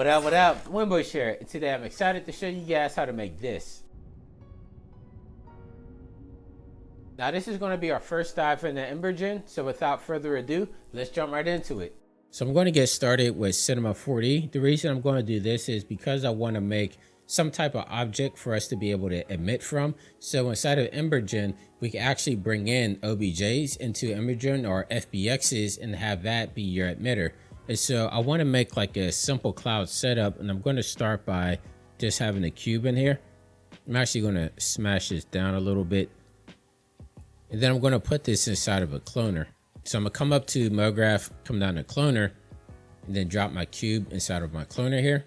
What up? Winbush here. Today I'm excited to show you guys how to make this. Now this is going to be our first dive in the Embergen, so without further ado, let's jump right into it. So I'm going to get started with Cinema 4D. The reason I'm going to do this is because I want to make some type of object for us to be able to emit from. So inside of Embergen, we can actually bring in OBJs into Embergen or FBXs and have that be your emitter. And so I want to make like a simple cloud setup, and I'm going to start by just having a cube in here. I'm actually going to smash this down a little bit. And then I'm going to put this inside of a cloner. So I'm going to come up to MoGraph, come down to cloner, and then drop my cube inside of my cloner here.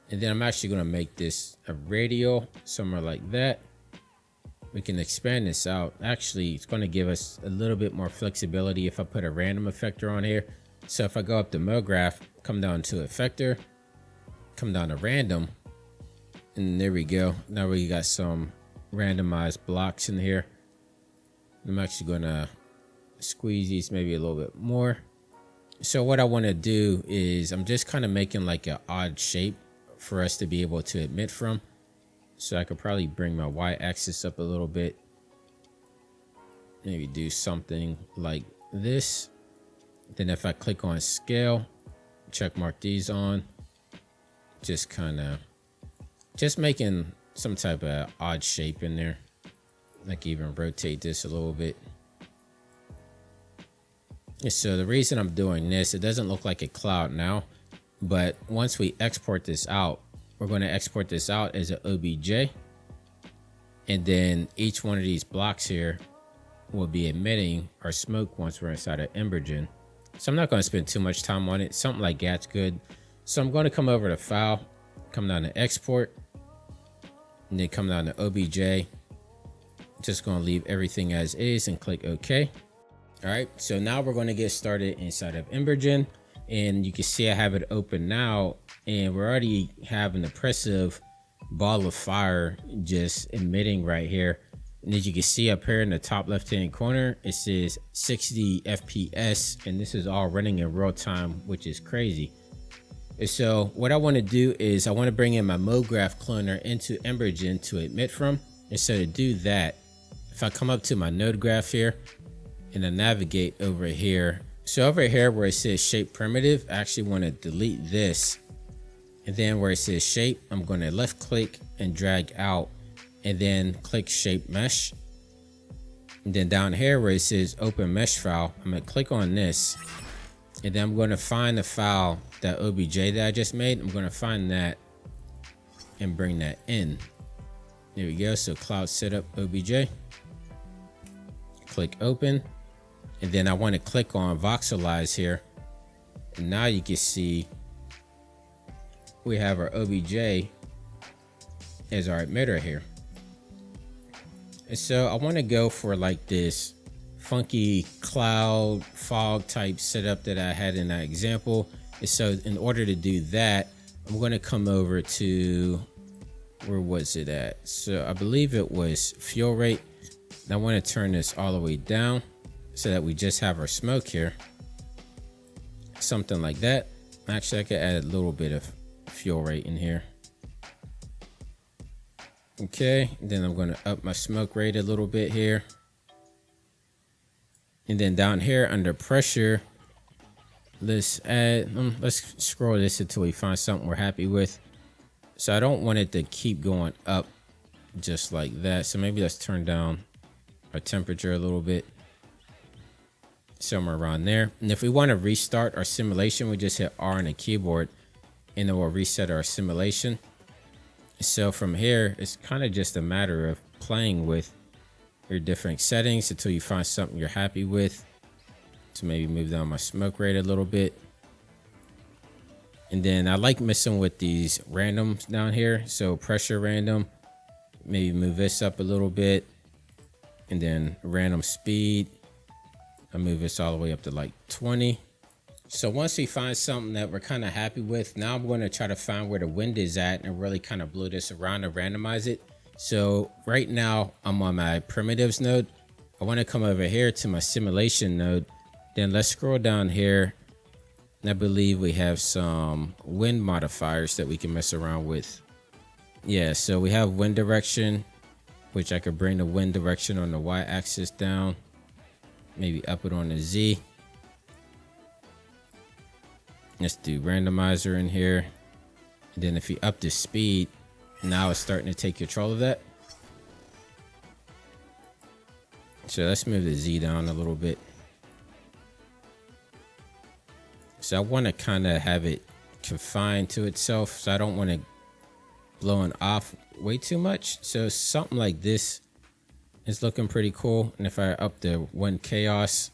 And then I'm actually going to make this a radial somewhere like that. We can expand this out. Actually, it's going to give us a little bit more flexibility if I put a random effector on here. So if I go up to MoGraph, come down to effector, come down to random, and there we go. Now we got some randomized blocks in here. I'm actually going to squeeze these maybe a little bit more. So what I want to do is I'm just kind of making like an odd shape for us to be able to emit from. So I could probably bring my y-axis up a little bit. Maybe do something like this. Then if I click on scale, check mark these on, just making some type of odd shape in there. Like even rotate this a little bit. And so the reason I'm doing this, it doesn't look like a cloud now, but once we export this out, we're going to export this out as an OBJ. And then each one of these blocks here will be emitting our smoke once we're inside of Embergen. So I'm not going to spend too much time on it. Something like that's good. So I'm going to come over to File, come down to Export, and then come down to OBJ. Just going to leave everything as is and click OK. All right, so now we're going to get started inside of Embergen. And you can see I have it open now, and we're already have an impressive ball of fire just emitting right here. And as you can see up here in the top left hand corner, it says 60 FPS, and this is all running in real time, which is crazy. And so what I want to do is I want to bring in my MoGraph cloner into Embergen to emit from. And so to do that, if I come up to my node graph here and I navigate over here, so over here where it says shape primitive, I actually want to delete this. And then where it says shape, I'm going to left click and drag out, and then click shape mesh. And then down here where it says open mesh file, I'm going to click on this, and then I'm going to find the file, that OBJ that I just made. I'm going to find that and bring that in. There we go. So cloud setup OBJ, click open, and then I want to click on voxelize here. And now you can see we have our OBJ as our emitter here. And so I want to go for like this funky cloud fog type setup that I had in that example. And so in order to do that, I'm going to come over to, where was it at? So I believe it was fuel rate. And I want to turn this all the way down so that we just have our smoke here. Something like that. Actually, I could add a little bit of fuel rate in here. Okay, then I'm going to up my smoke rate a little bit here. And then down here under pressure, let's add, let's scroll this until we find something we're happy with. So I don't want it to keep going up just like that. So maybe let's turn down our temperature a little bit, somewhere around there. And if we want to restart our simulation, we just hit R on the keyboard and it will reset our simulation. So from here, it's kind of just a matter of playing with your different settings until you find something you're happy with. So maybe move down my smoke rate a little bit. And then I like messing with these randoms down here. So pressure random, maybe move this up a little bit. And then random speed, I move this all the way up to like 20. So once we find something that we're kind of happy with, now I'm going to try to find where the wind is at and really kind of blow this around and randomize it. So right now I'm on my primitives node. I want to come over here to my simulation node. Then let's scroll down here I believe we have some wind modifiers that we can mess around with. Yeah, so we have wind direction, which I could bring the wind direction on the y-axis down, maybe up it on the z. Let's do randomizer in here. And then if you up the speed, now it's starting to take control of that. So let's move the z down a little bit. So I want to kind of have it confined to itself, so I don't want it blowing off way too much. So something like this is looking pretty cool. And if I up the wind chaos,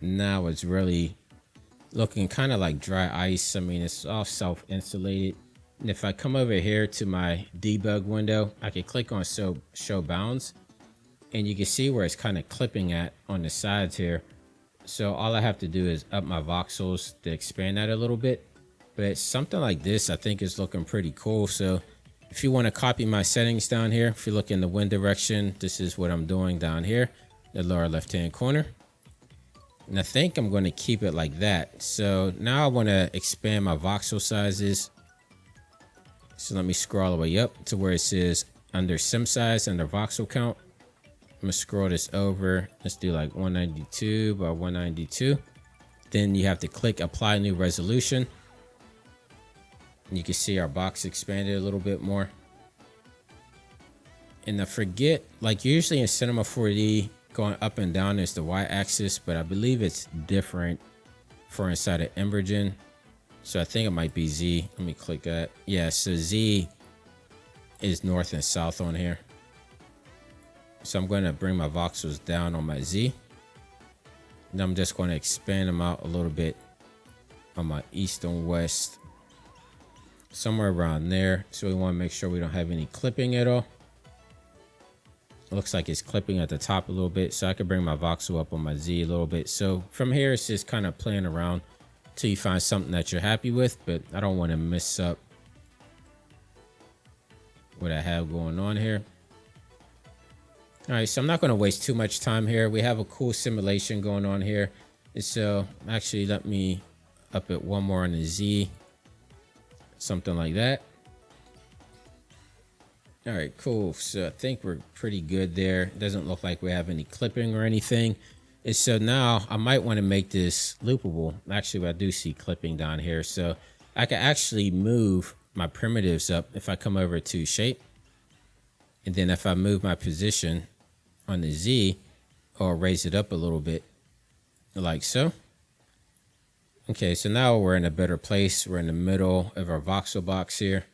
now it's really looking kind of like dry ice. I mean, it's all self-insulated. And if I come over here to my debug window, I can click on show bounds, and you can see where it's kind of clipping at on the sides here. So all I have to do is up my voxels to expand that a little bit. But something like this, I think, is looking pretty cool. So if you want to copy my settings down here, if you look in the wind direction, this is what I'm doing down here, the lower left-hand corner. And I think I'm going to keep it like that. So now I want to expand my voxel sizes. So let me scroll all the way up to where it says under sim size, under voxel count. I'm gonna scroll this over. Let's do like 192 by 192. Then you have to click apply new resolution. And you can see our box expanded a little bit more. And I forget, like usually in Cinema 4D, going up and down is the y-axis, but I believe it's different for inside of Embergen. So I think it might be Z. Let me click that. Yeah, so Z is north and south on here. So I'm going to bring my voxels down on my Z. And I'm just going to expand them out a little bit on my east and west. Somewhere around there. So we want to make sure we don't have any clipping at all. It looks like it's clipping at the top a little bit. So I can bring my voxel up on my Z a little bit. So from here, it's just kind of playing around till you find something that you're happy with. But I don't want to mess up what I have going on here. All right, so I'm not going to waste too much time here. We have a cool simulation going on here. So actually, let me up it one more on the Z. Something like that. All right, cool. So I think we're pretty good there. It doesn't look like we have any clipping or anything. And so now I might want to make this loopable. Actually, I do see clipping down here. So I can actually move my primitives up if I come over to shape. And then if I move my position on the Z, or raise it up a little bit like so. Okay, so now we're in a better place. We're in the middle of our voxel box here.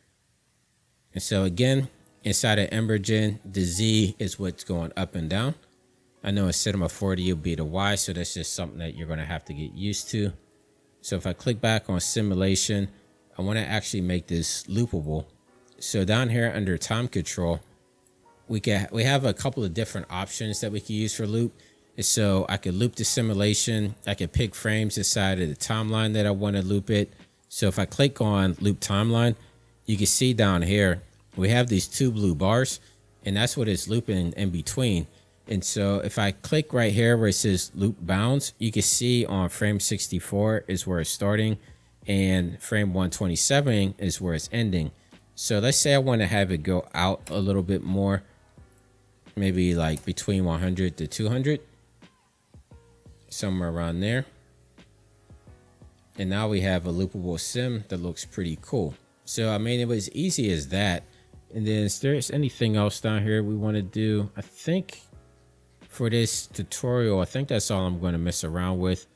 And so again, inside of Embergen, the Z is what's going up and down. I know in Cinema 4D it'll be the Y, so that's just something that you're going to have to get used to. So if I click back on simulation, I want to actually make this loopable. So down here under time control, we have a couple of different options that we can use for loop. So I could loop the simulation. I could pick frames inside of the timeline that I want to loop it. So if I click on loop timeline, you can see down here, we have these two blue bars, and that's what it's looping in between. And so if I click right here where it says loop bounds, you can see on frame 64 is where it's starting, and frame 127 is where it's ending. So let's say I want to have it go out a little bit more, maybe like between 100 to 200, somewhere around there. And now we have a loopable sim that looks pretty cool. So I mean, it was easy as that. And then is there anything else down here we want to do? I think for this tutorial, I think that's all I'm going to mess around with.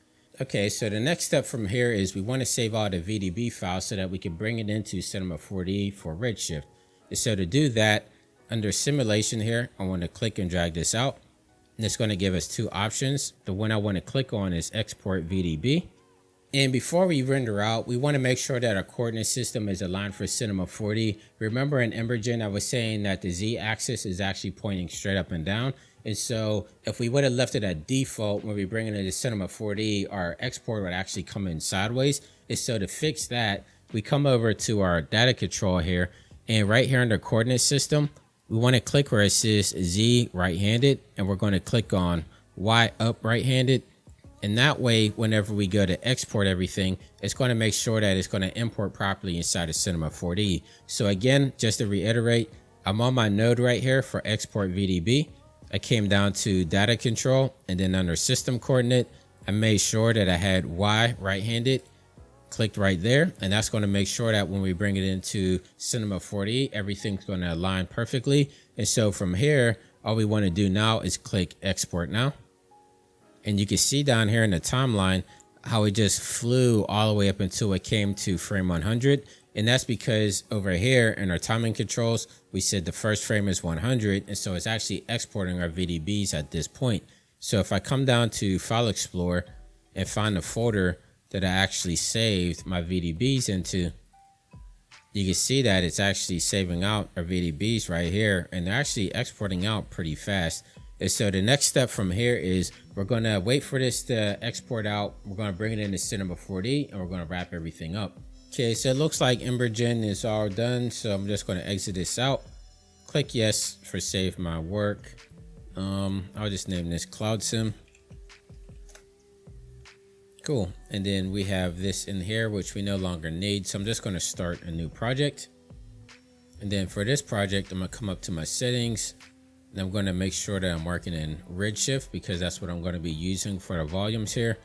Okay, so the next step from here is we want to save all the VDB files so that we can bring it into Cinema 4D for Redshift. And so to do that, under simulation here, I want to click and drag this out. And it's going to give us two options. The one I want to click on is export VDB. And before we render out, we want to make sure that our coordinate system is aligned for Cinema 4D. Remember in Embergen, I was saying that the Z axis is actually pointing straight up and down. And so if we would have left it at default when we bring it into Cinema 4D, our export would actually come in sideways. And so to fix that, we come over to our data control here, and right here under coordinate system, we want to click where it says Z right-handed, and we're going to click on Y up right-handed. And that way, whenever we go to export everything, it's going to make sure that it's going to import properly inside of Cinema 4D. So again, just to reiterate, I'm on my node right here for export VDB. I came down to data control, and then under system coordinate, I made sure that I had Y right-handed, clicked right there. And that's going to make sure that when we bring it into Cinema 4D, everything's going to align perfectly. And so from here, all we want to do now is click export now. And you can see down here in the timeline how it just flew all the way up until it came to frame 100. And that's because over here in our timing controls, we said the first frame is 100. And so it's actually exporting our VDBs at this point. So if I come down to File Explorer and find the folder that I actually saved my VDBs into, you can see that it's actually saving out our VDBs right here. And they're actually exporting out pretty fast. And so the next step from here is we're going to wait for this to export out. We're going to bring it into Cinema 4D and we're going to wrap everything up. Okay, so it looks like Embergen is all done. So I'm just going to exit this out. Click yes for save my work. I'll just name this Cloud Sim. Cool. And then we have this in here, which we no longer need. So I'm just going to start a new project. And then for this project, I'm going to come up to my settings. And I'm going to make sure that I'm working in Redshift because that's what I'm going to be using for the volumes here.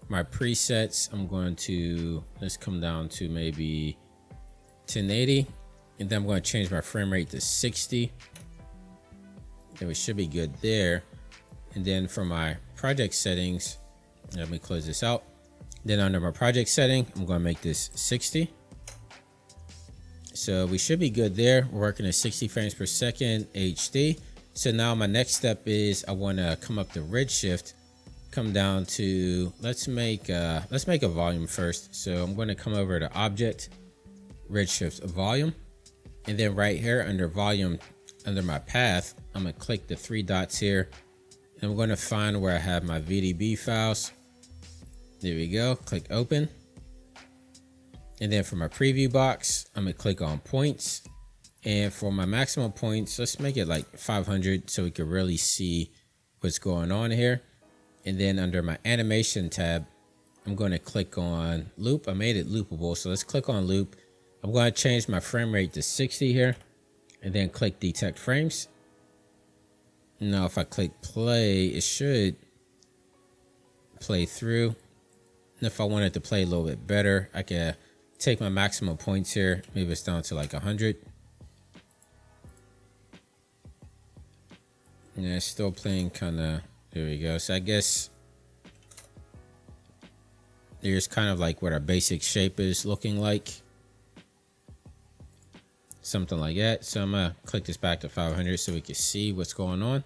My presets, I'm going to, let's come down to maybe 1080. And then I'm going to change my frame rate to 60. Then we should be good there. And then for my project settings, let me close this out. Then under my project setting, I'm going to make this 60. So we should be good there. We're working at 60 frames per second HD. So now my next step is I want to come up to Redshift, come down to, let's make a volume first. So I'm going to come over to Object, Redshift Volume, and then right here under Volume, under my path, I'm going to click the three dots here, and I'm going to find where I have my VDB files. There we go. Click Open, and then for my preview box, I'm going to click on Points. And for my maximum points, let's make it like 500 so we can really see what's going on here. And then under my animation tab, I'm going to click on loop. I made it loopable, so let's click on loop. I'm going to change my frame rate to 60 here and then click detect frames. Now if I click play, it should play through. And if I wanted to play a little bit better, I can take my maximum points here, maybe it's down to like 100. Yeah, it's still playing kind of, there we go. So I guess here's kind of like what our basic shape is looking like. Something like that. So I'm gonna click this back to 500 so we can see what's going on.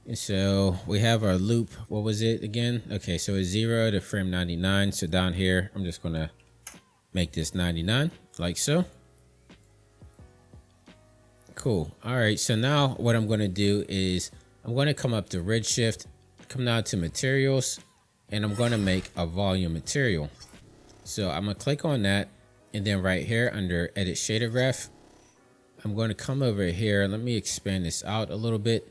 And so we have our loop. What was it again? Okay, so it's 0 to frame 99. So down here, I'm just gonna make this 99 like so. Cool. All right, so now what I'm going to do is I'm going to come up to Redshift, come down to materials, and I'm going to make a volume material. So I'm going to click on that, and then right here under edit shader graph, I'm going to come over here. Let me expand this out a little bit.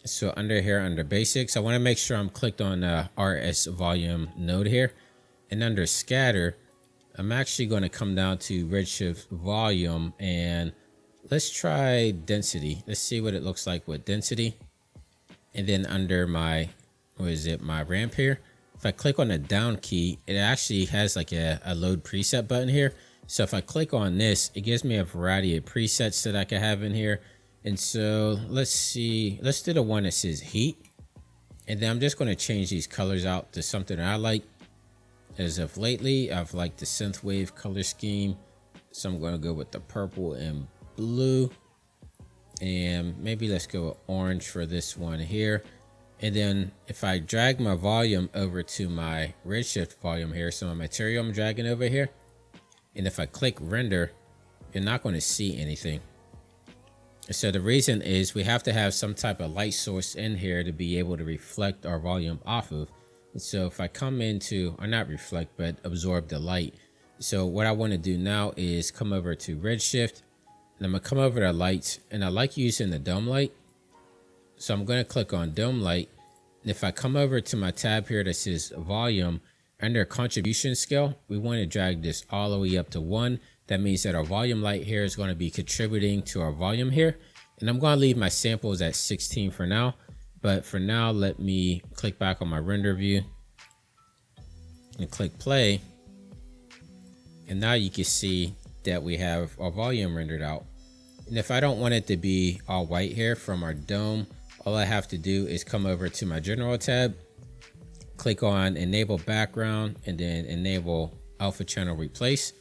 So under here, under basics, I want to make sure I'm clicked on RS volume node here, and under scatter, I'm actually going to come down to Redshift volume and let's try density. Let's see what it looks like with density. And then under my, what is it, my ramp here, if I click on the down key, it actually has like a load preset button here. So if I click on this, it gives me a variety of presets that I can have in here. And so let's see, let's do the one that says heat. And then I'm just going to change these colors out to something that I like. As of lately, I've liked the synthwave color scheme, so I'm going to go with the purple and blue, and maybe let's go with orange for this one here. And then if I drag my volume over to my Redshift volume here, so my material I'm dragging over here, and if I click render, you're not going to see anything. So the reason is we have to have some type of light source in here to be able to reflect our volume off of. So if I come into, or not reflect, but absorb the light. So what I want to do now is come over to Redshift, and I'm going to come over to lights, and I like using the dome light. So I'm going to click on dome light, If I come over to my tab here that says volume, under contribution scale, we want to drag this all the way up to 1. That means that our volume light here is going to be contributing to our volume here. And I'm going to leave my samples at 16 for now. But for now, let me click back on my render view and click play. And now you can see that we have our volume rendered out. And if I don't want it to be all white here from our dome, all I have to do is come over to my general tab, click on enable background, and then enable alpha channel replace.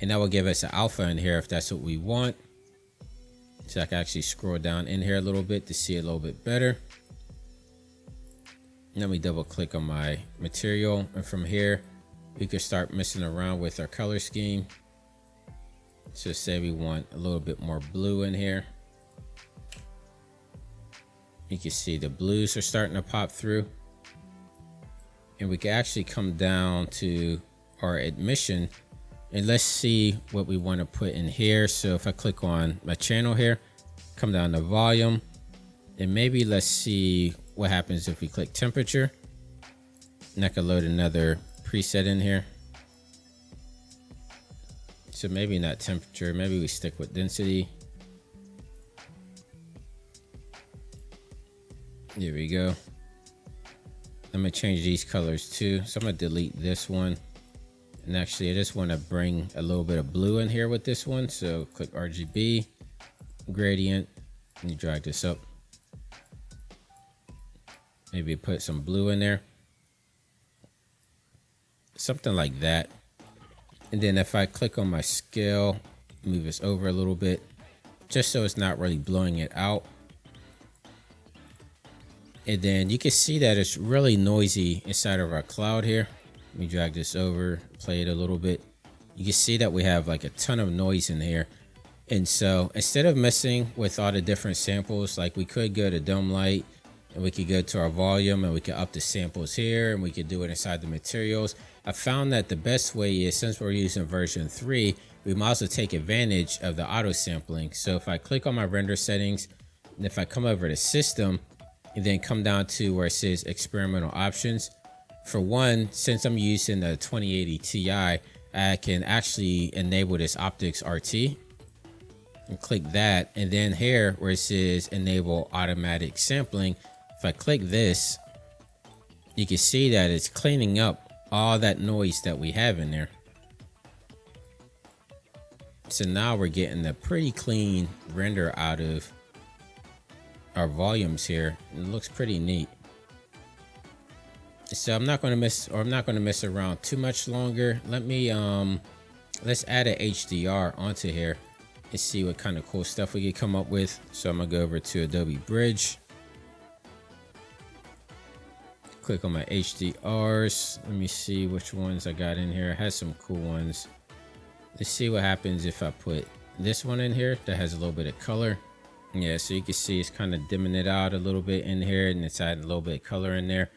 And that will give us an alpha in here if that's what we want. So I can actually scroll down in here a little bit to see a little bit better. Let me double click on my material, and from here we can start messing around with our color scheme. So say we want a little bit more blue in here. You can see the blues are starting to pop through. And we can actually come down to our admission and let's see what we want to put in here. So if I click on my channel here, come down to volume, and maybe let's see what happens if we click temperature. And I can load another preset in here. So maybe not temperature, maybe we stick with density. There we go. I'm gonna change these colors too. So I'm gonna delete this one. And actually I just want to bring a little bit of blue in here with this one. So click RGB, gradient, and you drag this up. Maybe put some blue in there. Something like that. And then if I click on my scale, move this over a little bit, just so it's not really blowing it out. And then you can see that it's really noisy inside of our cloud here. Let me drag this over, play it a little bit. You can see that we have like a ton of noise in here. And so instead of messing with all the different samples, like we could go to dome light and we could go to our volume and we could up the samples here and we could do it inside the materials. I found that the best way is, since we're using version 3, we might also take advantage of the auto sampling. So if I click on my render settings, and if I come over to system, and then come down to where it says experimental options. For one, since I'm using the 2080 Ti, I can actually enable this optics RT and click that. And then here where it says enable automatic sampling, if I click this, you can see that it's cleaning up all that noise that we have in there. So now we're getting a pretty clean render out of our volumes here. It looks pretty neat. So I'm not going to mess around too much longer. Let me let's add an HDR onto here and see what kind of cool stuff we can come up with. So I'm gonna go over to Adobe Bridge, click on my HDRs. Let me see which ones I got in here. I had some cool ones. Let's see what happens if I put this one in here that has a little bit of color. Yeah, so you can see it's kind of dimming it out a little bit in here, and it's adding a little bit of color in there.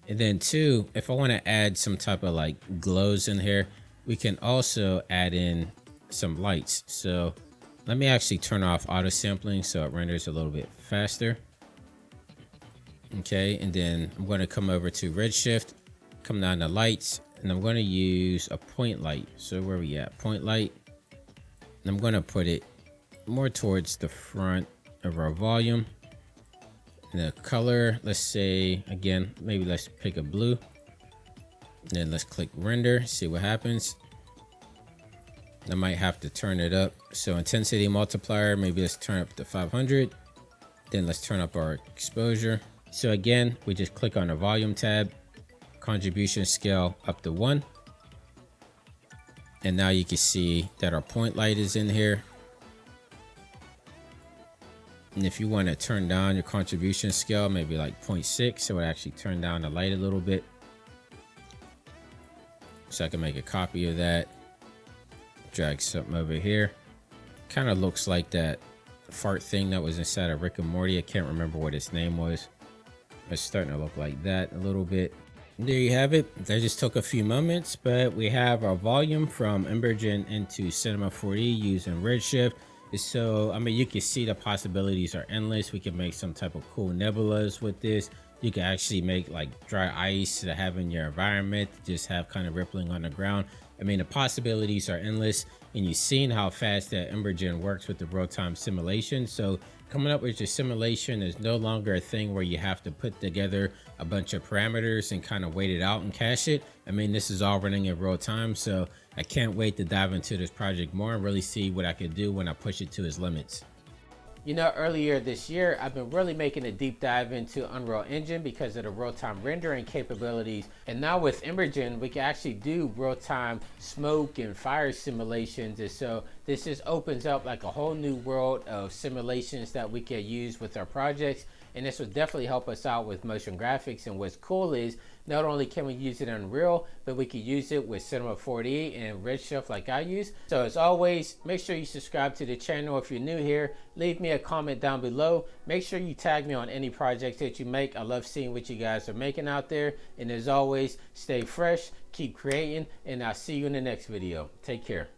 And then two, if I want to add some type of like glows in here, we can also add in some lights. So let me actually turn off auto sampling so it renders a little bit faster. Okay, and then I'm going to come over to Redshift, come down to lights, and I'm going to use a point light. So where we at? Point light. And I'm going to put it more towards the front of our volume. And the color, let's say, again, maybe let's pick a blue. And then let's click render, see what happens. I might have to turn it up. So intensity multiplier, maybe let's turn up to 500. Then let's turn up our exposure. So again, we just click on the volume tab, contribution scale up to 1. And now you can see that our point light is in here. And if you want to turn down your contribution scale, maybe like 0.6, it would actually turn down the light a little bit. So I can make a copy of that. Drag something over here. Kind of looks like that fart thing that was inside of Rick and Morty. I can't remember what its name was. It's starting to look like that a little bit. And there you have it. That just took a few moments, but we have our volume from Embergen into Cinema 4D using Redshift. So, I mean, you can see the possibilities are endless. We can make some type of cool nebulas with this. You can actually make like dry ice to have in your environment, just have kind of rippling on the ground. I mean, the possibilities are endless, and you've seen how fast that Embergen works with the real-time simulation. So coming up with your simulation is no longer a thing where you have to put together a bunch of parameters and kind of wait it out and cache it. I mean, this is all running in real time. So I can't wait to dive into this project more and really see what I can do when I push it to its limits. You know, earlier this year, I've been really making a deep dive into Unreal Engine because of the real-time rendering capabilities. And now with Embergen, we can actually do real-time smoke and fire simulations. And so this just opens up like a whole new world of simulations that we can use with our projects. And this will definitely help us out with motion graphics. And what's cool is not only can we use it in Unreal, but we can use it with Cinema 4D and Redshift like I use. So as always, make sure you subscribe to the channel if you're new here. Leave me a comment down below. Make sure you tag me on any projects that you make. I love seeing what you guys are making out there. And as always, stay fresh, keep creating, and I'll see you in the next video. Take care.